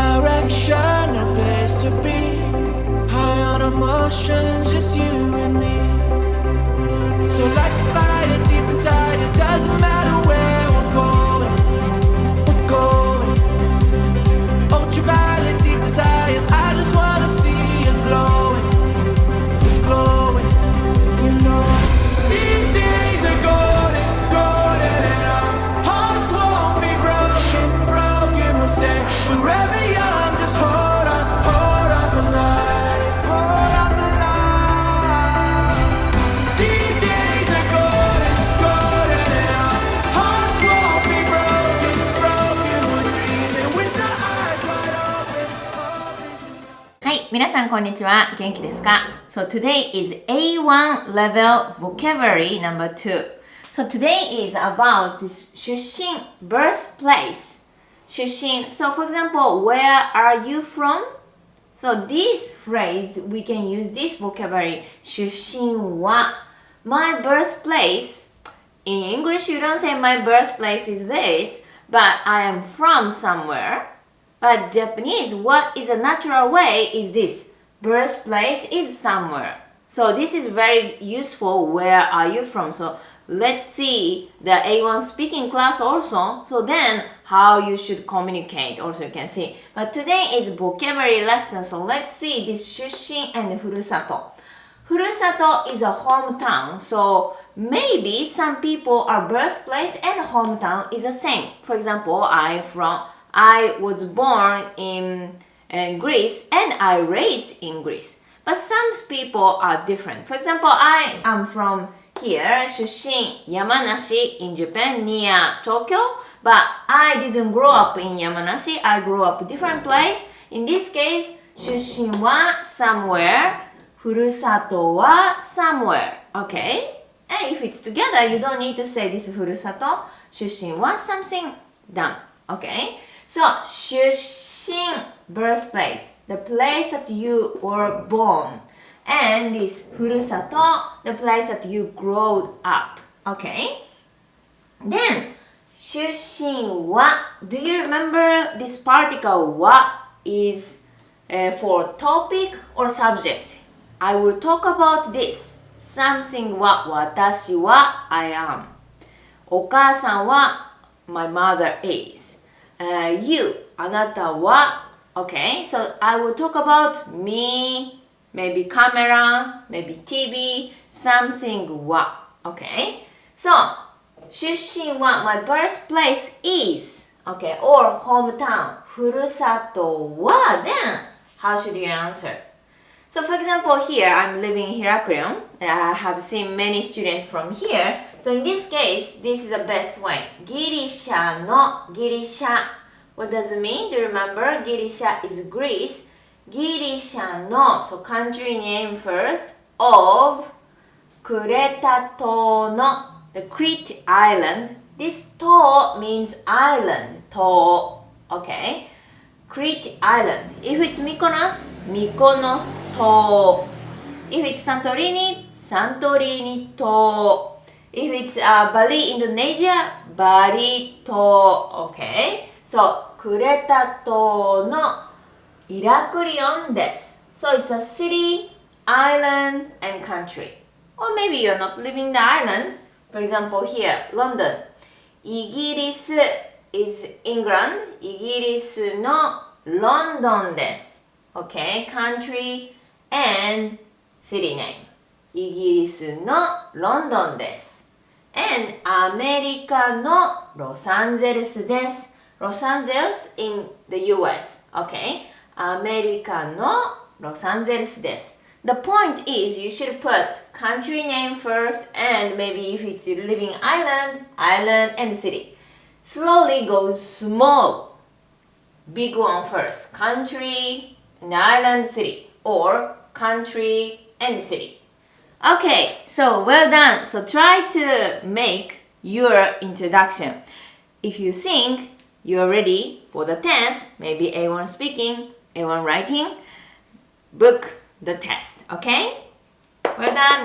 direction, a place to be. High on emotions, just you and me. So like the fire deep inside, it doesn't matter where we're going. We're going. Ultraviolet deep desires, I just wanna see you glowing. Glowing, you know. These days are golden, golden, and our hearts won't be broken, broken, we'll stay forever young. Just hold on the line, hold on the line. These days are golden, golden, and our hearts won't be broken, broken, we're dreaming with our eyes wide open, hoping to know. はい、皆さんこんにちは。元気ですか？ So today is A1 level vocabulary number 2. So today is about this 出身 birthplace. 出身. So for example, where are you from? So this phrase, we can use this vocabulary. 出身は my birthplace. In English, you don't say my birthplace is this, but I am from somewhere. But Japanese, what is a natural way is this. Birthplace is somewhere. So this is very useful. Where are you from? So let's see the A1 speaking class also. So then how you should communicate also you can see. But today is vocabulary lesson. So let's see this 出身 and ふるさと. ふるさと is a hometown. So maybe some people are birthplace and hometown is the same. For example, I was born in Greece and I raised in Greece. But some people are different. For example, I am from here, 出身 Yamanashi in Japan near Tokyo. But I didn't grow up in Yamanashi. I grew up different place. In this case, 出身は somewhere, ふるさとは somewhere. Okay? And if it's together, you don't need to say this ふるさと. 出身は something done. Okay? So, 出身 birthplace, the place that you were born. And this ふるさと the place that you grew up. Okay? Then, 出身は do you remember this particle は is for topic or subject? I will talk about this. Something は私は I am. お母さんは my mother is.You, あなたは Okay, so I will talk about me, maybe camera, maybe TV, something は Okay, so 出身は my birthplace is Okay, or hometown ふるさとは Then, how should you answer? So for example, here I'm living in Heraklion and I have seen many students from here. So in this case, this is the best way. ギリシャのギリシャ What does it mean? Do you remember? ギリシャ is Greece. ギリシャの so country name first of クレタ島の the Crete island. This 島 means island. 島 Okay? Crete island. If it's Mykonos, Mykonos 島. If it's Santorini, Santorini 島. If it's Bali, Indonesia, Bali 島. Okay? So, クレタ島のイラクリオンです。So, it's a city, island, and country. Or maybe you're not living in the island. For example, here, London. イギリス is England. イギリスのロンドンです。Okay? Country and city name. イギリスのロンドンです。And アメリカのロサンゼルスです。Los Angeles in the US. Okay? アメリカのロサンゼルスです。The point is you should put country name first and maybe if it's living island, island and city. Slowly go small. Big one first. Country and island city. Or country and city. Okay, so well done. So try to make your introduction. If you think you're ready for the test, maybe A1 speaking, A1 writing, book the test, okay? Well done!